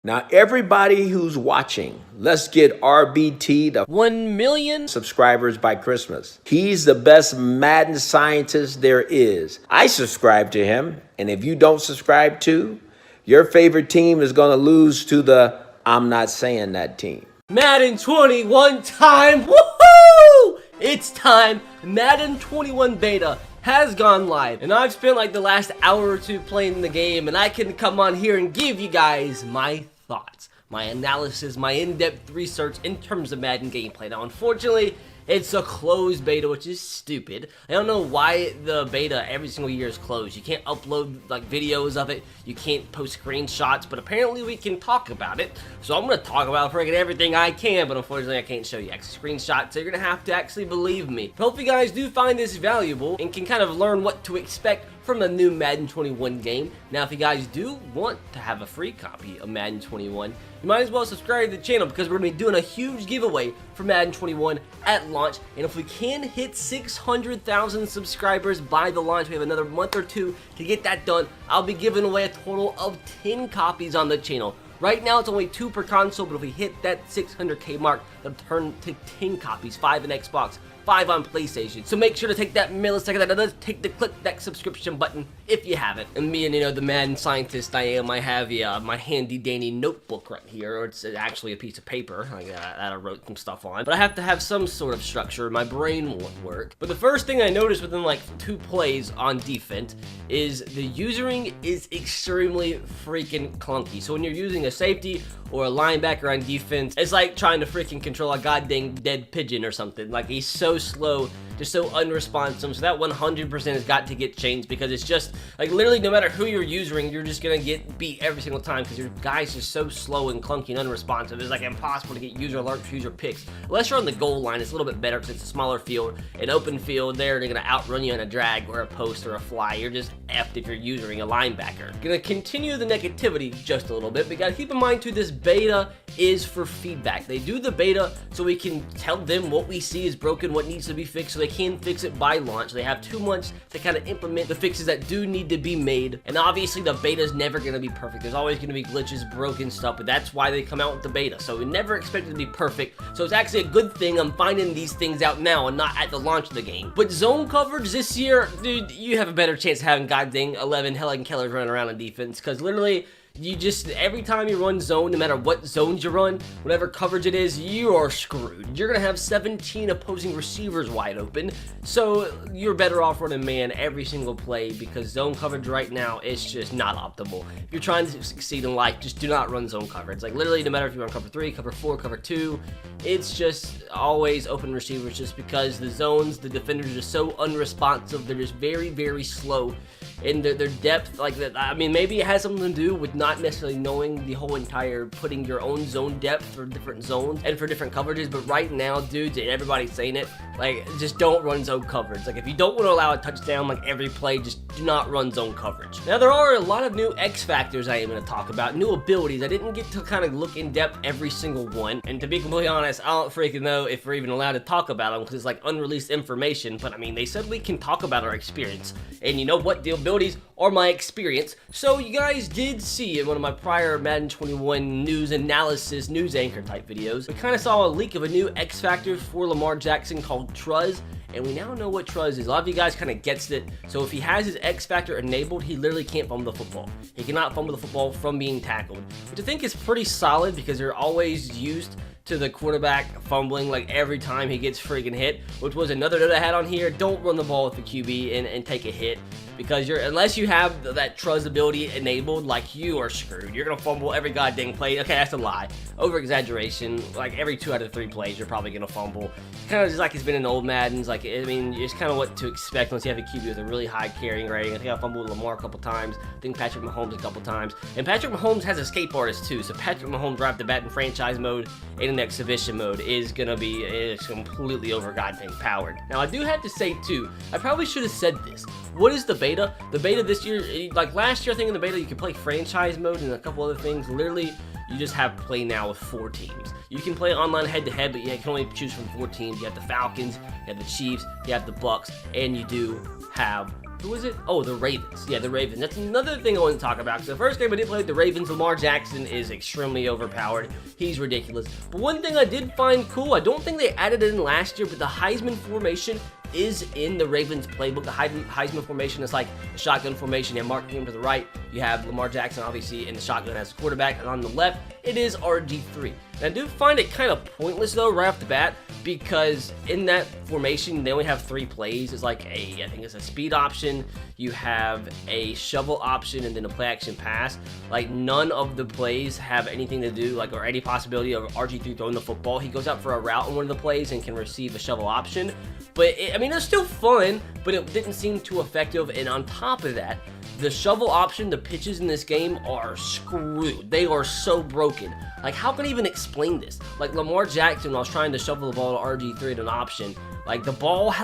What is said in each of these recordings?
Now, everybody who's watching, let's get RBT to 1 million subscribers by Christmas. He's the best Madden scientist there is. I subscribe to him, and if you don't subscribe to, your favorite team is going to lose to the I'm not saying that team. Madden 21 time. Woohoo! It's time. Madden 21 beta has gone live, and I've spent like the last hour or two playing the game, and I can come on here and give you guys my thoughts, my analysis, my in-depth research in terms of Madden gameplay. Now, unfortunately, it's a closed beta, which is stupid. I don't know why the beta every single year is closed. You can't upload like videos of it. You can't post screenshots, but apparently we can talk about it. So I'm going to talk about freaking everything I can, but unfortunately I can't show you actual screenshots, so you're going to have to actually believe me. But hopefully you guys do find this valuable and can kind of learn what to expect from the new Madden 21 game. Now, if you guys do want to have a free copy of Madden 21, you might as well subscribe to the channel because we're going to be doing a huge giveaway for Madden 21 at launch. And if we can hit 600,000 subscribers by the launch, we have another month or two to get that done. I'll be giving away a total of 10 copies on the channel. Right now, it's only 2 per console, but if we hit that 600K mark, it'll turn to 10 copies, 5 in Xbox, 5 on PlayStation. So make sure to take that millisecond that it does take to click that subscription button if you haven't. And me and, the Madden scientist I am, I have my handy dandy notebook right here, or it's actually a piece of paper that I wrote some stuff on. But I have to have some sort of structure. My brain won't work. But the first thing I noticed within like 2 plays on defense is the usering is extremely freaking clunky. So when you're using a safety or a linebacker on defense, it's like trying to freaking control a goddamn dead pigeon or something. Like, he's so slow, just so unresponsive. So that 100% has got to get changed, because it's just like literally no matter who you're using, you're just gonna get beat every single time because your guy's just so slow and clunky and unresponsive. It's like impossible to get user alerts, user picks. Unless you're on the goal line, it's a little bit better because it's a smaller field. An open field there, they're gonna outrun you on a drag or a post or a fly. You're just effed if you're using a linebacker. Gonna continue the negativity just a little bit, but you gotta keep in mind too, this beta is for feedback. They do the beta so we can tell them what we see is broken, what needs to be fixed, so they can fix it by launch. They have 2 months to kind of implement the fixes that do need to be made. And obviously the beta is never going to be perfect. There's always going to be glitches, broken stuff, but that's why they come out with the beta. So we never expect it to be perfect. So it's actually a good thing I'm finding these things out now and not at the launch of the game. But zone coverage this year, dude, you have a better chance of having goddamn 11 Helen Kellers running around on defense, because literally you just, every time you run zone, no matter what zones you run, whatever coverage it is, you are screwed. You're going to have 17 opposing receivers wide open, so you're better off running man every single play, because zone coverage right now is just not optimal. If you're trying to succeed in life, just do not run zone coverage. Like, literally, no matter if you run cover 3, cover 4, cover 2, it's just always open receivers, just because the zones, the defenders are so unresponsive. They're just very, very slow. And their depth, like that, I mean, maybe it has something to do with not necessarily knowing the whole entire, putting your own zone depth for different zones and for different coverages. But right now, dudes, and everybody's saying it, like, just don't run zone coverage. Like, if you don't want to allow a touchdown like every play, just do not run zone coverage. Now, there are a lot of new X factors I am going to talk about, new abilities. I didn't get to kind of look in depth every single one, and to be completely honest, I don't freaking know if we're even allowed to talk about them because it's like unreleased information. But I mean, they said we can talk about our experience, and you know what? The abilities are my experience. So you guys did see in one of my prior Madden 21 news analysis, news anchor type videos, we kind of saw a leak of a new X factor for Lamar Jackson called Truz, and we now know what Truz is. A lot of you guys kind of gets it. So if he has his X factor enabled, he literally can't fumble the football. He cannot fumble the football from being tackled, which I think is pretty solid because they're always used to the quarterback fumbling like every time he gets freaking hit, which was another note I had on here. Don't run the ball with the QB and take a hit, because unless you have that Truz ability enabled, like, you are screwed. You're gonna fumble every goddamn play. Okay, that's a lie. Over exaggeration. Like, every 2 out of 3 plays, you're probably gonna fumble. Kind of just like it's been in old Maddens. Like, I mean, it's kind of what to expect once you have a QB with a really high carrying rating. I think I fumbled Lamar a couple times. I think Patrick Mahomes a couple times. And Patrick Mahomes has escape artist too. So Patrick Mahomes right off the bat in franchise mode and in exhibition mode is gonna be completely over goddamn powered. Now, I do have to say too, I probably should have said this. What is the beta? The beta this year, like last year, I think in the beta you could play franchise mode and a couple other things. Literally, you just have play now with 4 teams. You can play online head-to-head, but you can only choose from 4 teams. You have the Falcons, you have the Chiefs, you have the Bucks, and you do have Who is it? Oh, the Ravens. Yeah, the Ravens. That's another thing I want to talk about. Because the first game I did play with the Ravens, Lamar Jackson is extremely overpowered. He's ridiculous. But one thing I did find cool, I don't think they added it in last year, but the Heisman formation is in the Ravens playbook. The Heisman formation is like a shotgun formation. You have Mark Ingram to the right. You have Lamar Jackson, obviously, in the shotgun as a quarterback. And on the left, it is RG3. And I do find it kind of pointless, though, right off the bat, because in that formation, they only have 3 plays. It's like I think it's a speed option. You have a shovel option and then a play action pass. Like, none of the plays have anything to do, like, or any possibility of RG3 throwing the football. He goes out for a route in one of the plays and can receive a shovel option. But, I mean, it's still fun, but it didn't seem too effective. And on top of that, the shovel option, the pitches in this game are screwed. They are so broken. Like, how can I even explain this? Like, Lamar Jackson, when I was trying to shovel the ball to RG3 at an option, like, the ball,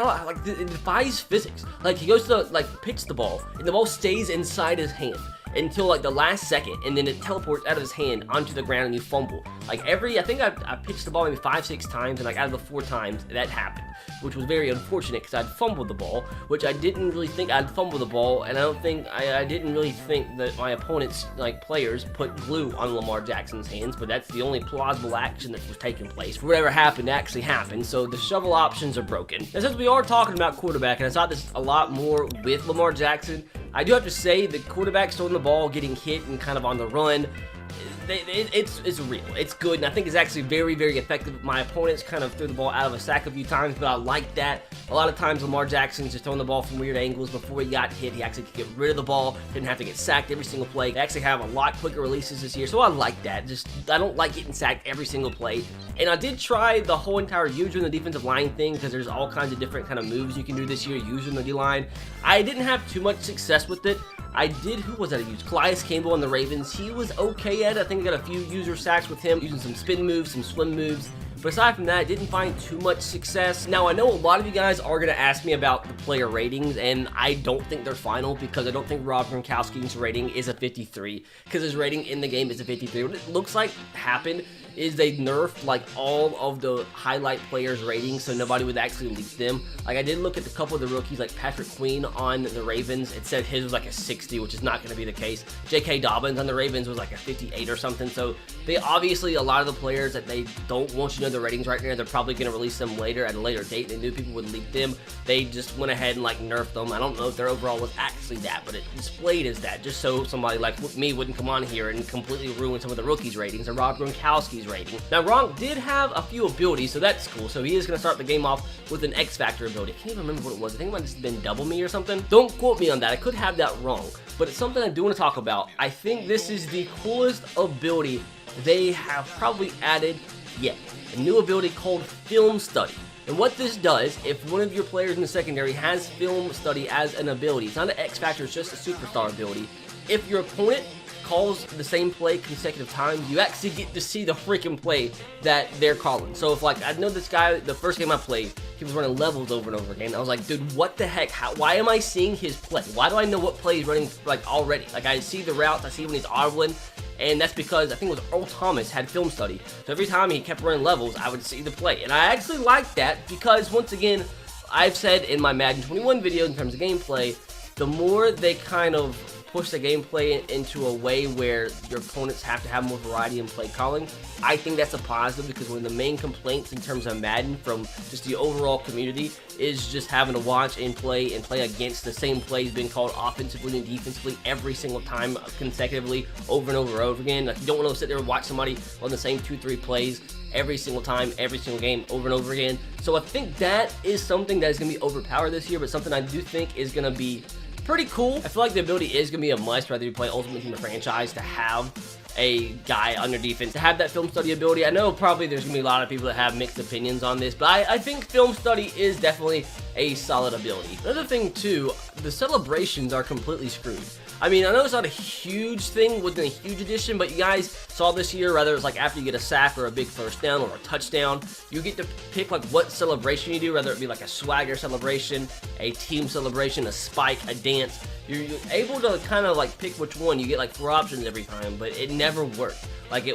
it defies physics. Like, he goes to, like, pitch the ball, and the ball stays inside his hand until, like, the last second, and then it teleports out of his hand onto the ground and you fumble. Like, I think I pitched the ball maybe 5-6 times, and, like, out of the 4 times, that happened, which was very unfortunate because I'd fumbled the ball, which I didn't really think I'd fumble the ball, and I didn't really think that my opponent's, like, players put glue on Lamar Jackson's hands, but that's the only plausible action that was taking place. Whatever happened actually happened, so the shovel options are broken. And since we are talking about quarterback, and I saw this a lot more with Lamar Jackson, I do have to say the quarterbacks throwing the ball, getting hit, and kind of on the run, it's real. It's good, and I think it's actually very, very effective. My opponents kind of threw the ball out of a sack a few times, but I like that. A lot of times Lamar Jackson's just throwing the ball from weird angles. Before he got hit, he actually could get rid of the ball, didn't have to get sacked every single play. They actually have a lot quicker releases this year, so I like that. Just, I don't like getting sacked every single play. And I did try the whole entire using the defensive line thing, because there's all kinds of different kind of moves you can do this year using the D-line. I didn't have too much success with it. I did, who was that I used? Calais Campbell on the Ravens. He was okay at it. I think I got a few user sacks with him, using some spin moves, some swim moves. But aside from that, I didn't find too much success. Now, I know a lot of you guys are going to ask me about the player ratings, and I don't think they're final because I don't think Rob Gronkowski's rating is a 53, because his rating in the game is a 53. What it looks like happened is they nerfed, like, all of the highlight players' ratings so nobody would actually leak them. Like, I did look at a couple of the rookies, like Patrick Queen on the Ravens. It said his was like a 60, which is not going to be the case. J.K. Dobbins on the Ravens was like a 58 or something. So they obviously, a lot of the players that they don't want you to know their ratings right now, they're probably going to release them later at a later date. They knew people would leak them. They just went ahead and, like, nerfed them. I don't know if their overall was actually that, but it displayed as that, just so somebody like me wouldn't come on here and completely ruin some of the rookies' ratings or Rob Gronkowski's rating. Now, Gronk did have a few abilities, so that's cool. So he is going to start the game off with an X Factor ability. I can't even remember what it was. I think it might have just been Double Me or something. Don't quote me on that. I could have that wrong, but it's something I do want to talk about. I think this is the coolest ability they have probably added yet. A new ability called Film Study. And what this does, if one of your players in the secondary has Film Study as an ability, it's not an X Factor, it's just a superstar ability. If your opponent calls the same play consecutive times, you actually get to see the freaking play that they're calling. So if, like, I know this guy, the first game I played, he was running levels over and over again. I was like, dude, what the heck? Why am I seeing his play? Why do I know what play he's running, like, already? Like, I see the routes, I see when he's audibling, and that's because I think it was Earl Thomas had Film Study. So every time he kept running levels, I would see the play. And I actually like that because, once again, I've said in my Madden 21 video in terms of gameplay, the more they kind of push the gameplay into a way where your opponents have to have more variety in play calling, I think that's a positive, because one of the main complaints in terms of Madden from just the overall community is just having to watch and play against the same plays being called offensively and defensively every single time consecutively over and over and over again. Like, you don't want to sit there and watch somebody on the same 2-3 plays every single time, every single game, over and over again. So I think that is something that is going to be overpowered this year, but something I do think is going to be pretty cool. I feel like the ability is going to be a must, whether you play Ultimate Team or franchise, to have a guy on your defense to have that Film Study ability. I know probably there's going to be a lot of people that have mixed opinions on this, but I think Film Study is definitely a solid ability. Another thing too, the celebrations are completely screwed. I mean, I know it's not a huge thing within a huge edition, but you guys, saw this year, whether it's like after you get a sack or a big first down or a touchdown, you get to pick like what celebration you do, whether it be like a swagger celebration, a team celebration, a spike, a dance. You're able to kind of like pick which one. You get like 4 options every time, but it never worked. Like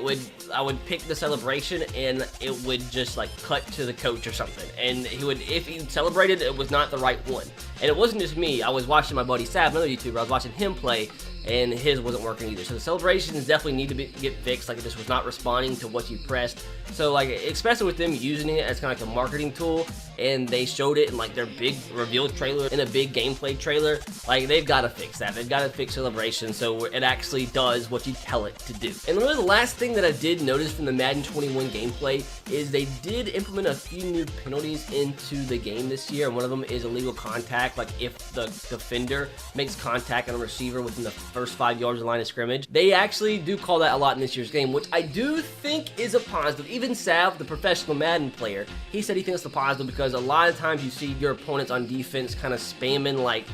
I would pick the celebration and it would just like cut to the coach or something. And if he celebrated, it was not the right one. And it wasn't just me. I was watching my buddy Sav, another YouTuber, I was watching him play, and his wasn't working either. So the celebrations definitely need to get fixed. Like it just was not responding to what you pressed. So like, especially with them using it as kind of like a marketing tool, and they showed it in like their big reveal trailer, in a big gameplay trailer, like they've got to fix that. They've got to fix celebration so it actually does what you tell it to do. And really the last thing that I did notice from the Madden 21 gameplay is they did implement a few new penalties into the game this year. And one of them is illegal contact. Like if the defender makes contact on a receiver within the first 5 yards of the line of scrimmage. They actually do call that a lot in this year's game, which I do think is a positive. Even Sav, the professional Madden player, he said he thinks it's a positive because a lot of times you see your opponents on defense kind of spamming like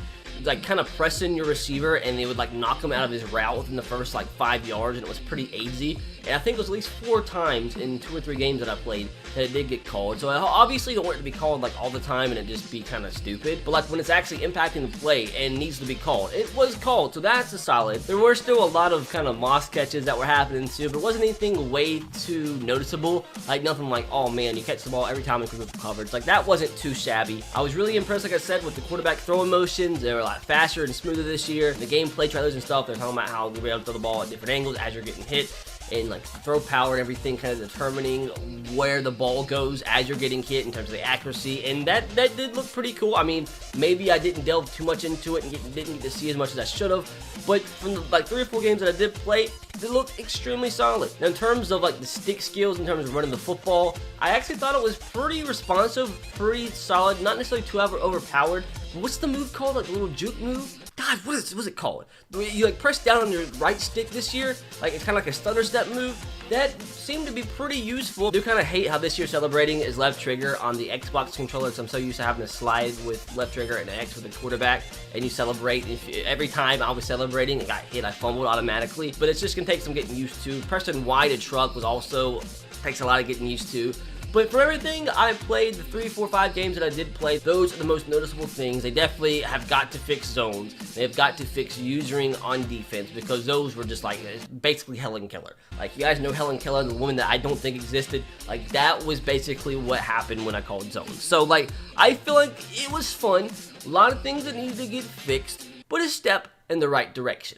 kind of pressing your receiver, and they would like knock him out of his route within the first like 5 yards, and it was pretty easy. And I think it was at least 4 times in 2 or 3 games that I played that it did get called. So I obviously don't want it to be called like all the time and it just be kind of stupid, but like when it's actually impacting the play and needs to be called, it was called. So that's a solid. There were still a lot of kind of moss catches that were happening too, but it wasn't anything way too noticeable. Like nothing like, oh man, you catch the ball every time in coverage. Like that wasn't too shabby. I was really impressed, like I said, with the quarterback throwing motions. They were a lot faster and smoother this year. The gameplay trailers and stuff, they're talking about how you'll be able to throw the ball at different angles as you're getting hit, and like throw power and everything, kind of determining where the ball goes as you're getting hit in terms of the accuracy, and that did look pretty cool. I mean, maybe I didn't delve too much into it and didn't get to see as much as I should have, but from the like 3 or 4 games that I did play, it looked extremely solid. Now in terms of like the stick skills, in terms of running the football, I actually thought it was pretty responsive, pretty solid, not necessarily too overpowered. But what's the move called? Like the little juke move? God, what's it called? You like press down on your right stick this year, like it's kind of like a stutter step move. That seemed to be pretty useful. I do kind of hate how this year celebrating is left trigger on the Xbox controller, because I'm so used to having to slide with left trigger and X with the quarterback, and you celebrate. Every time I was celebrating and got hit, I fumbled automatically. But it's just gonna take some getting used to. Pressing Y to truck was also takes a lot of getting used to. But for everything I played, the 3, 4, 5 games that I did play, those are the most noticeable things. They definitely have got to fix zones. They've got to fix usering on defense, because those were just like basically Helen Keller. Like, you guys know Helen Keller, the woman that I don't think existed. Like, that was basically what happened when I called zones. So like, I feel like it was fun. A lot of things that needed to get fixed, but a step in the right direction.